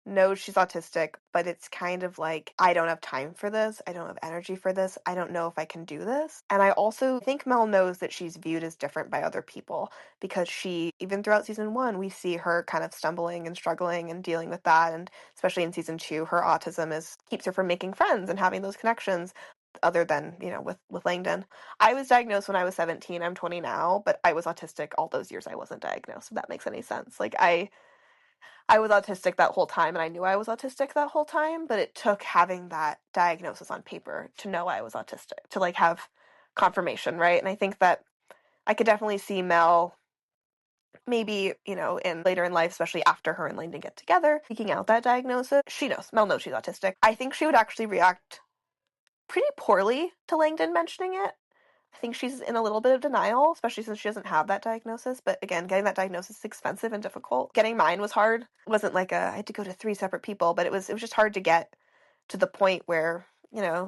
knows she's autistic, but it's kind of like, I don't have time for this. I don't have energy for this. I don't know if I can do this. And I also think Mel knows that she's viewed as different by other people, because even throughout season 1, we see her kind of stumbling and struggling and dealing with that. And especially in season 2, her autism keeps her from making friends and having those connections other than, with Langdon. I was diagnosed when I was 17. I'm 20 now, but I was autistic all those years I wasn't diagnosed, if that makes any sense. Like, I was autistic that whole time, and I knew I was autistic that whole time, but it took having that diagnosis on paper to know I was autistic, to, like, have confirmation, right? And I think that I could definitely see Mel, maybe, later in life, especially after her and Langdon get together, seeking out that diagnosis. Mel knows she's autistic. I think she would actually react pretty poorly to Langdon mentioning it. I think she's in a little bit of denial, especially since she doesn't have that diagnosis. But again, getting that diagnosis is expensive and difficult. Getting mine was hard. It wasn't like I had to go to 3 separate people, but it was just hard to get to the point where,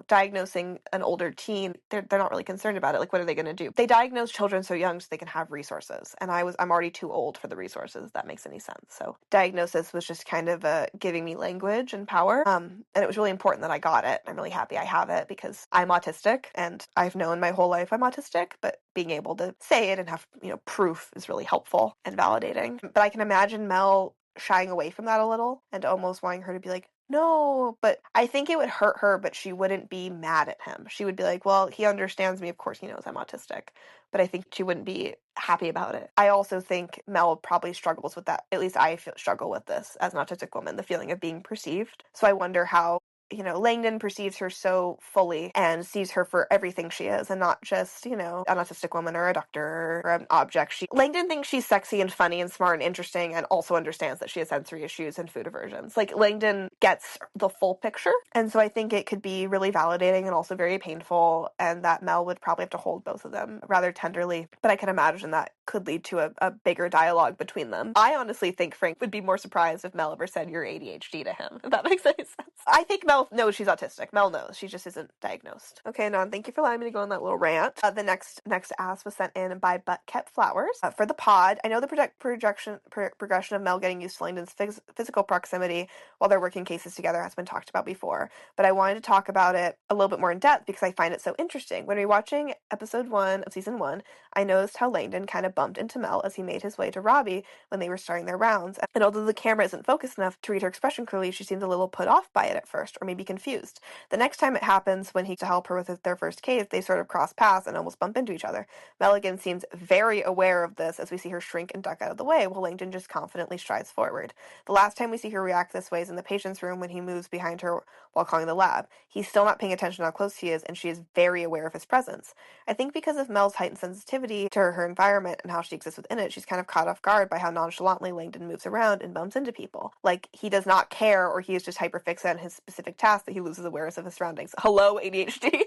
diagnosing an older teen, they're not really concerned about it. Like, what are they going to do? They diagnose children so young so they can have resources. And I'm already too old for the resources, if that makes any sense. So diagnosis was just kind of giving me language and power. And it was really important that I got it. I'm really happy I have it, because I'm autistic, and I've known my whole life I'm autistic, but being able to say it and have, proof is really helpful and validating. But I can imagine Mel shying away from that a little and almost wanting her to be like, no, but I think it would hurt her, but she wouldn't be mad at him. She would be like, well, he understands me. Of course he knows I'm autistic. But I think she wouldn't be happy about it. I also think Mel probably struggles with that. At least I struggle with this as an autistic woman, the feeling of being perceived. So I wonder how Langdon perceives her so fully and sees her for everything she is, and not just, an autistic woman or a doctor or an object. Langdon thinks she's sexy and funny and smart and interesting, and also understands that she has sensory issues and food aversions. Like, Langdon gets the full picture, and so I think it could be really validating and also very painful, and that Mel would probably have to hold both of them rather tenderly. But I can imagine that could lead to a bigger dialogue between them. I honestly think Frank would be more surprised if Mel ever said you're ADHD to him, if that makes any sense. I think Mel knows she's autistic. Mel knows. She just isn't diagnosed. Okay, Anon, thank you for allowing me to go on that little rant. The next ask was sent in by But Kept Flowers. For the pod, I know the progression of Mel getting used to Langdon's physical proximity while they're working cases together has been talked about before, but I wanted to talk about it a little bit more in depth because I find it so interesting. When rewatching episode 1 of season 1, I noticed how Langdon kind of bumped into Mel as he made his way to Robbie when they were starting their rounds, and although the camera isn't focused enough to read her expression clearly, she seemed a little put off by quiet at first, or maybe confused. The next time it happens, when he to help her with their first case, they sort of cross paths and almost bump into each other. Milligan seems very aware of this as we see her shrink and duck out of the way, while Langdon just confidently strides forward. The last time we see her react this way is in the patient's room when he moves behind her while calling the lab. He's still not paying attention to how close she is, and she is very aware of his presence. I think because of Mel's heightened sensitivity to her environment and how she exists within it, she's kind of caught off guard by how nonchalantly Langdon moves around and bumps into people. Like, he does not care, or he is just hyperfixated on his specific task that he loses awareness of his surroundings. Hello, ADHD!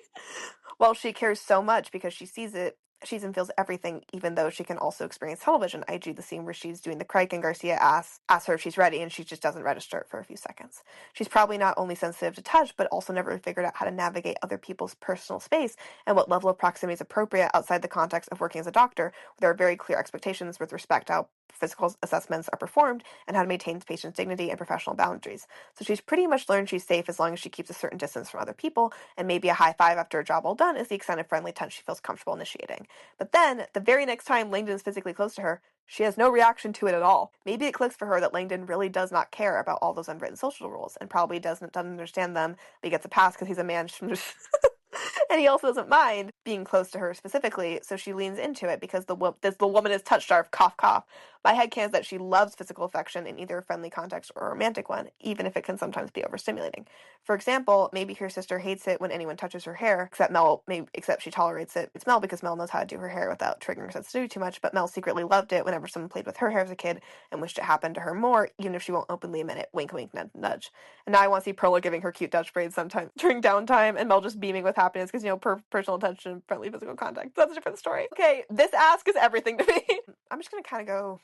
While she cares so much because she sees and feels everything, even though she can also experience television, i.g. the scene where she's doing the Crike and Garcia asks her if she's ready, and she just doesn't register it for a few seconds. She's probably not only sensitive to touch, but also never figured out how to navigate other people's personal space and what level of proximity is appropriate outside the context of working as a doctor, where there are very clear expectations with respect to how physical assessments are performed and how to maintain patients' dignity and professional boundaries. So she's pretty much learned she's safe as long as she keeps a certain distance from other people, and maybe a high five after a job well done is the extent of friendly touch she feels comfortable initiating. But then, the very next time Langdon is physically close to her, she has no reaction to it at all. Maybe it clicks for her that Langdon really does not care about all those unwritten social rules, and probably doesn't understand them, but he gets a pass because he's a man. And he also doesn't mind being close to her specifically, so she leans into it because the woman is touch-starved, cough, cough. My headcanon is that she loves physical affection in either a friendly context or a romantic one, even if it can sometimes be overstimulating. For example, maybe her sister hates it when anyone touches her hair, except she tolerates it. It's Mel because Mel knows how to do her hair without triggering her sensitivity too much, but Mel secretly loved it whenever someone played with her hair as a kid and wished it happened to her more, even if she won't openly admit it. Wink, wink, nudge, nudge. And now I want to see Perla giving her cute Dutch braids sometime during downtime, and Mel just beaming with happiness because, personal attention and friendly physical contact. That's a different story. Okay, this ask is everything to me. I'm just going to kind of go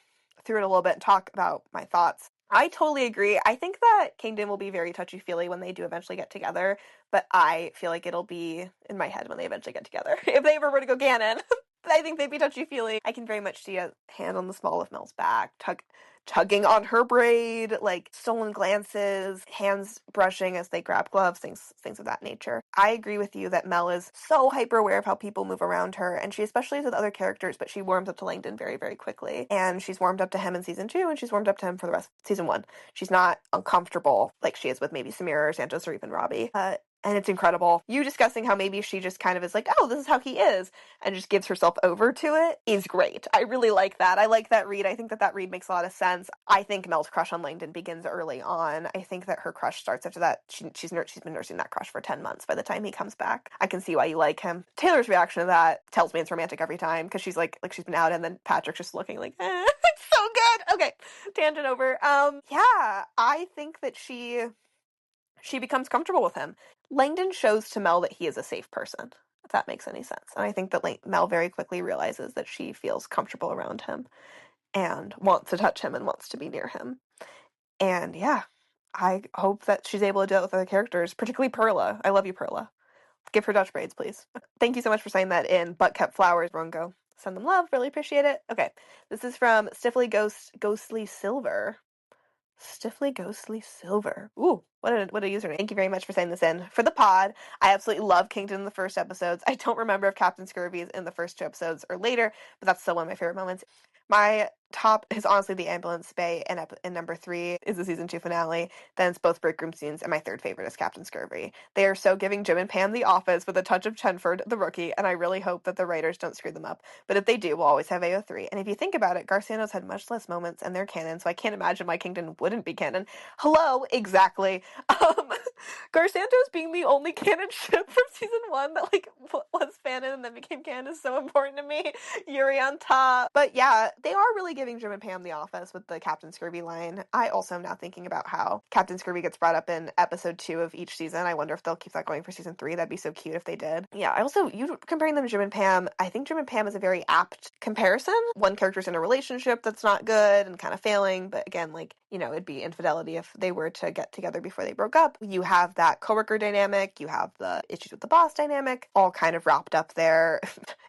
through it a little bit and talk about my thoughts. I totally agree. I think that Kingdon will be very touchy-feely when they do eventually get together, but I feel like it'll be in my head when they eventually get together. If they ever were to go canon, I think they'd be touchy-feely. I can very much see a hand on the small of Mel's back, tugging on her braid, like stolen glances, hands brushing as they grab gloves, things of that nature. I agree with you that Mel is so hyper aware of how people move around her, and she especially is with other characters, but she warms up to Langdon very, very quickly. And she's warmed up to him in season 2, and she's warmed up to him for the rest of season 1. She's not uncomfortable like she is with maybe Samira or Santos or even Robbie. And it's incredible. You discussing how maybe she just kind of is like, oh, this is how he is, and just gives herself over to it is great. I really like that. I like that read. I think that read makes a lot of sense. I think Mel's crush on Langdon begins early on. I think that her crush starts after that. She's been nursing that crush for 10 months by the time he comes back. I can see why you like him. Taylor's reaction to that tells me it's romantic every time, because she's like she's been out, and then Patrick's just looking like, it's so good. Okay, tangent over. Yeah, I think that she becomes comfortable with him. Langdon shows to Mel that he is a safe person, if that makes any sense. And I think that Mel very quickly realizes that she feels comfortable around him and wants to touch him and wants to be near him. And yeah, I hope that she's able to do that with other characters, particularly Perla. I love you, Perla. Give her Dutch braids, please. Thank you so much for saying that in Butt Kept Flowers, Rongo. Send them love. Really appreciate it. Okay, this is from Ghostly Silver. Stiffly Ghostly Silver. Ooh, what a username. Thank you very much for saying this in. For the pod, I absolutely love Kingdon in the first episodes. I don't remember if Captain Scurvy is in the first 2 episodes or later, but that's still one of my favorite moments. My top is honestly the ambulance bay, and number 3 is the season 2 finale. Then it's both break room scenes, and my third favorite is Captain Scurvy. They are so giving Jim and Pam The Office with a touch of Chenford, the rookie, and I really hope that the writers don't screw them up. But if they do, we'll always have AO3. And if you think about it, Garciano's had much less moments, and they're canon, so I can't imagine why Kingdon wouldn't be canon. Hello, exactly. Garciantos being the only canon ship from season 1 that was canon and then became canon is so important to me. Yuri on top. But yeah, they are really giving Jim and Pam The Office with the Captain Scurvy line. I also am now thinking about how Captain Scurvy gets brought up in episode 2 of each season. I wonder if they'll keep that going for season 3. That'd be so cute if they did. Yeah, you comparing them to Jim and Pam, I think Jim and Pam is a very apt comparison. One character's in a relationship that's not good and kind of failing, but again, it'd be infidelity if they were to get together before they broke up. You have that coworker dynamic, you have the issues with the boss dynamic, all kind of wrapped up there.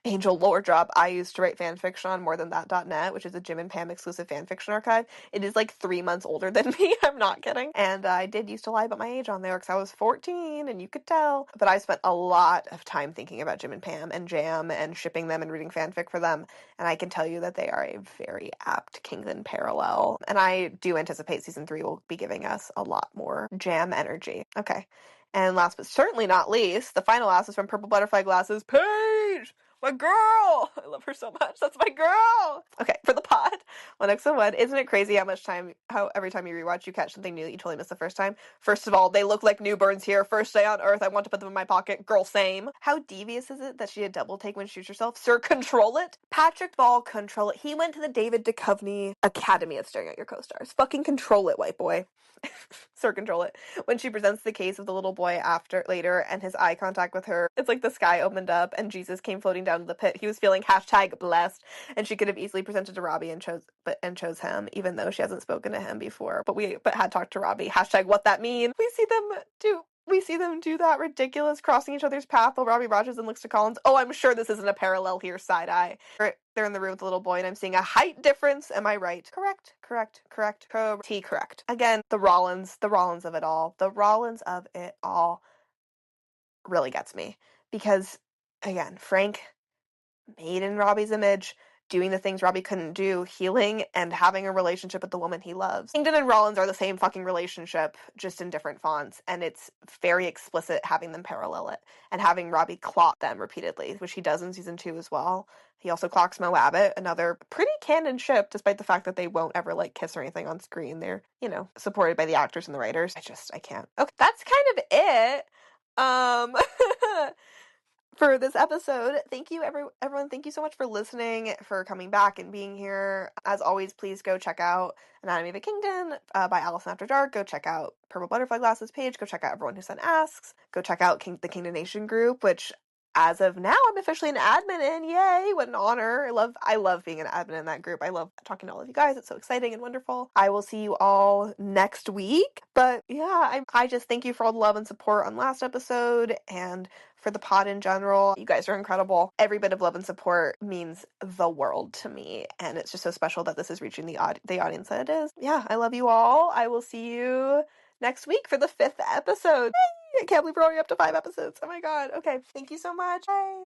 Angel lore drop, I used to write fanfiction on morethan.net, which is a Jim and Pam exclusive fanfiction archive. It is 3 months older than me, I'm not kidding. And I did used to lie about my age on there because I was 14 and you could tell. But I spent a lot of time thinking about Jim and Pam and Jam and shipping them and reading fanfic for them. And I can tell you that they are a very apt Kingdon parallel. And I do anticipate anticipate season 3 will be giving us a lot more jam energy. Okay. And last but certainly not least, the final ask is from Purple Butterfly Glasses, Paige! My girl! I love her so much. That's my girl! Okay, for the pod. 1x1. Isn't it crazy how every time you rewatch, you catch something new that you totally missed the first time? First of all, they look like newborns here. First day on Earth. I want to put them in my pocket. Girl, same. How devious is it that she did double take when she shoots herself? Sir, control it. Patrick Ball, control it. He went to the David Duchovny Academy of Staring at Your Co-Stars. Fucking control it, white boy. Sir, control it. When she presents the case of the little boy later and his eye contact with her, it's like the sky opened up and Jesus came floating down to the pit. He was feeling #blessed, and she could have easily presented to Robbie and chose him, even though she hasn't spoken to him before. But had talked to Robbie. #what that mean. We see them do that ridiculous crossing each other's path while Robbie Rogers and looks to Collins. Oh, I'm sure this isn't a parallel here, side eye. They're in the room with the little boy, and I'm seeing a height difference. Am I right? Correct. Correct. Again, the Rollins of it all. The Rollins of it all really gets me. Because, again, Frank, made in Robbie's image, doing the things Robbie couldn't do, healing and having a relationship with the woman he loves. Kingdon and Rollins are the same fucking relationship, just in different fonts, and it's very explicit having them parallel it, and having Robbie clock them repeatedly, which he does in season 2 as well. He also clocks Mo Abbott, another pretty canon ship, despite the fact that they won't ever, kiss or anything on screen. They're, supported by the actors and the writers. I can't. Okay, that's kind of it. For this episode. Thank you, everyone. Thank you so much for listening, for coming back and being here. As always, please go check out Anatomy of a Kingdon by Allison After Dark. Go check out Purple Butterfly Glasses page. Go check out Everyone Who Sent Asks. Go check out the Kingdon Nation group, which as of now, I'm officially an admin in. Yay, what an honor. I love being an admin in that group. I love talking to all of you guys. It's so exciting and wonderful. I will see you all next week. But yeah, I just thank you for all the love and support on last episode and for the pod in general. You guys are incredible. Every bit of love and support means the world to me. And it's just so special that this is reaching the audience that it is. Yeah, I love you all. I will see you next week for the 5th episode. Yay! I can't believe we're already up to 5 episodes. Oh my god. Okay. Thank you so much. Bye.